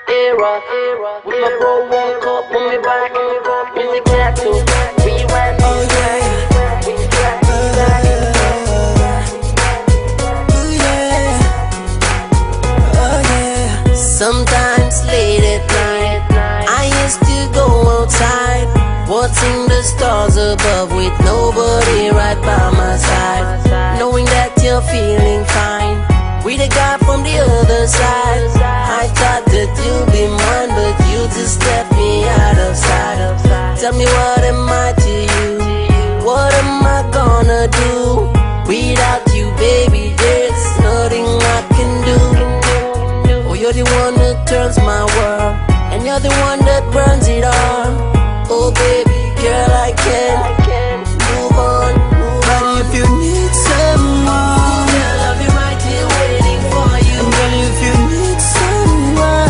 Era. With my bro one cup on me back. Music tattoo. We ran. Oh yeah. We track back. Oh yeah. Oh yeah. Sometimes late at night, I used to go outside, watching the stars above with nobody right by my side. Knowing that you're feeling fine with a guy from the other side. I thought that you'd be mine, but you just left me out of sight. Tell me, what am I to you? What am I gonna do without you, baby? There's nothing I can do. Oh, you're the one that turns my world, and you're the one that burns it on. Oh baby girl, I can't move on. But if you need someone, girl, I'll be right here waiting for you. And girl, if you need someone,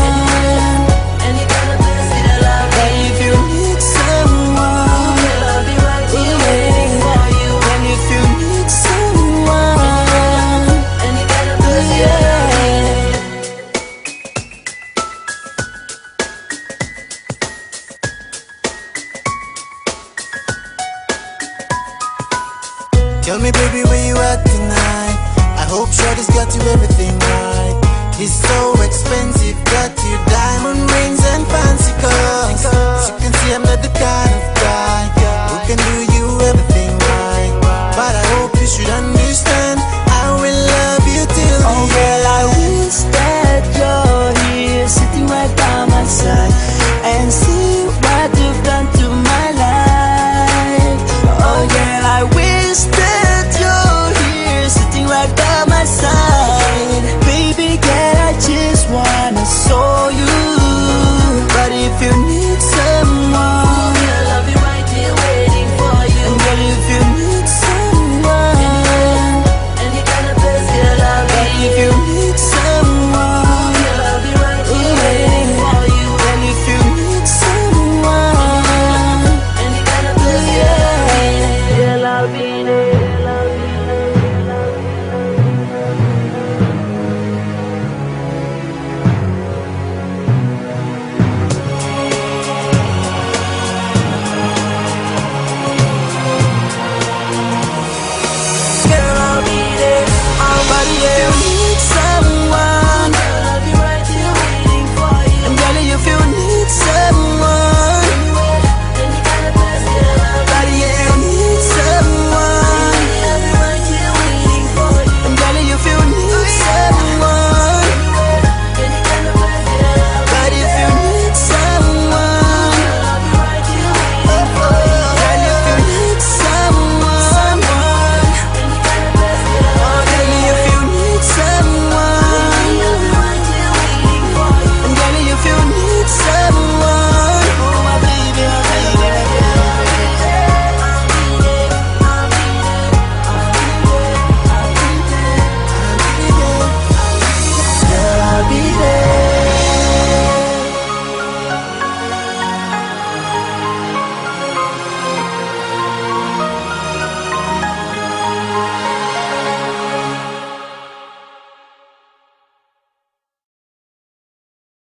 and you're gonna bless it, I love you. And if you need someone, girl, I'll be right here waiting for you. And if you need someone, and you're gonna bless it, I love you. Tell me, baby, where you at tonight? I hope Shorty's got you everything right. He's so expensive, got you diamond rings and fancy cars.